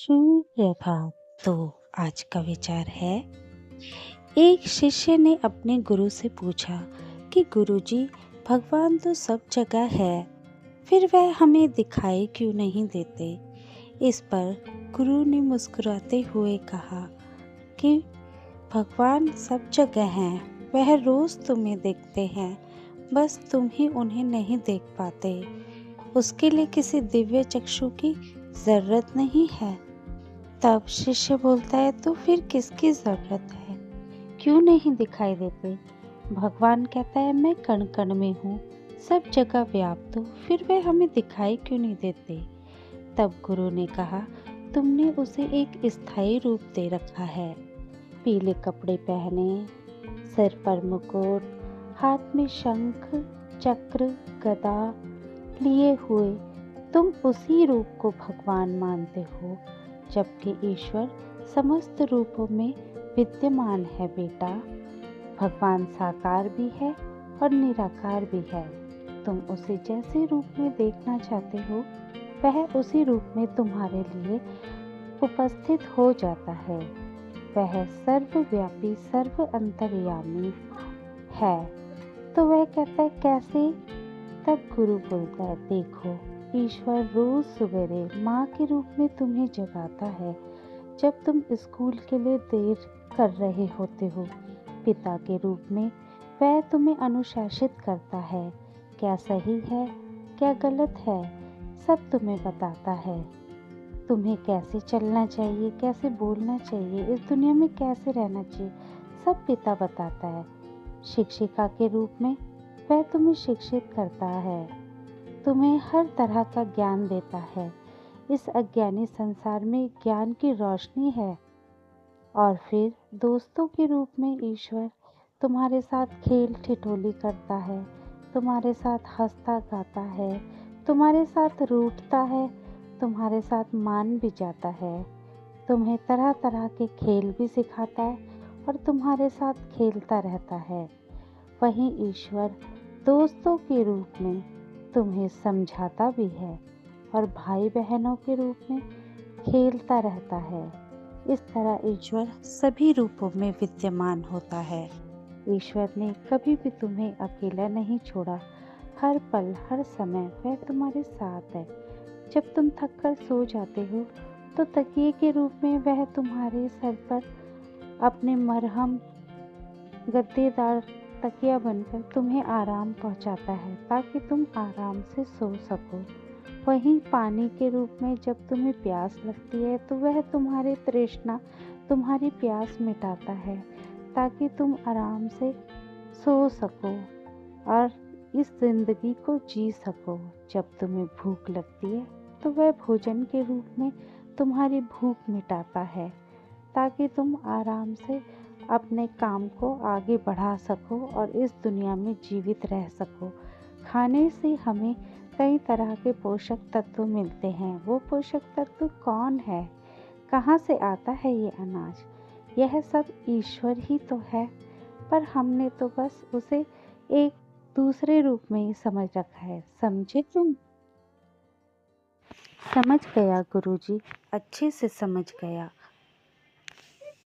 सुप्रभात। तो आज का विचार है, एक शिष्य ने अपने गुरु से पूछा कि गुरुजी, भगवान तो सब जगह है, फिर वह हमें दिखाई क्यों नहीं देते। इस पर गुरु ने मुस्कुराते हुए कहा कि भगवान सब जगह हैं, वह रोज तुम्हें देखते हैं, बस तुम ही उन्हें नहीं देख पाते। उसके लिए किसी दिव्य चक्षु की जरूरत नहीं है। तब शिष्य बोलता है, तो फिर किसकी जरूरत है, क्यों नहीं दिखाई देते। भगवान कहता है, मैं कण कण में हूँ, सब जगह व्याप्त हूँ, फिर वे हमें दिखाई क्यों नहीं देते। तब गुरु ने कहा, तुमने उसे एक स्थायी रूप दे रखा है। पीले कपड़े पहने, सिर पर मुकुट, हाथ में शंख चक्र गदा लिए हुए तुम उसी रूप को भगवान मानते हो, जबकि ईश्वर समस्त रूपों में विद्यमान है। बेटा, भगवान साकार भी है और निराकार भी है। तुम उसे जैसे रूप में देखना चाहते हो, वह उसी रूप में तुम्हारे लिए उपस्थित हो जाता है। वह सर्वव्यापी सर्व अंतर्यामी है। तो वह कहता है, कैसे। तब गुरु बोलता है, देखो, ईश्वर रोज सवेरे माँ के रूप में तुम्हें जगाता है जब तुम स्कूल के लिए देर कर रहे होते हो। पिता के रूप में वह तुम्हें अनुशासित करता है, क्या सही है क्या गलत है, सब तुम्हें बताता है। तुम्हें कैसे चलना चाहिए, कैसे बोलना चाहिए, इस दुनिया में कैसे रहना चाहिए, सब पिता बताता है। शिक्षिका के रूप में वह तुम्हें शिक्षित करता है, तुम्हें हर तरह का ज्ञान देता है। इस अज्ञानी संसार में ज्ञान की रोशनी है। और फिर दोस्तों के रूप में ईश्वर तुम्हारे साथ खेल ठिठोली करता है, तुम्हारे साथ हंसता गाता है, तुम्हारे साथ रूठता है, तुम्हारे साथ मान भी जाता है, तुम्हें तरह तरह के खेल भी सिखाता है और तुम्हारे साथ खेलता रहता है। वहीं ईश्वर दोस्तों के रूप में तुम्हें समझाता भी है और भाई बहनों के रूप में खेलता रहता है। इस तरह ईश्वर सभी रूपों में विद्यमान होता है। ईश्वर ने कभी भी तुम्हें अकेला नहीं छोड़ा। हर पल हर समय वह तुम्हारे साथ है। जब तुम थककर सो जाते हो तो तकिए के रूप में वह तुम्हारे सर पर अपने मरहम गद्देदार तकिया बनकर तुम्हें आराम पहुंचाता है, ताकि तुम आराम से सो सको। वहीं पानी के रूप में जब तुम्हें प्यास लगती है तो वह तुम्हारी तृष्णा, तुम्हारी प्यास मिटाता है, ताकि तुम आराम से सो सको और इस जिंदगी को जी सको। जब तुम्हें भूख लगती है तो वह भोजन के रूप में तुम्हारी भूख मिटाता है, ताकि तुम आराम से अपने काम को आगे बढ़ा सको और इस दुनिया में जीवित रह सको। खाने से हमें कई तरह के पोषक तत्व मिलते हैं। वो पोषक तत्व कौन है, कहाँ से आता है ये अनाज, यह सब ईश्वर ही तो है। पर हमने तो बस उसे एक दूसरे रूप में ही समझ रखा है। समझे तुम? समझ गया गुरुजी, अच्छे से समझ गया।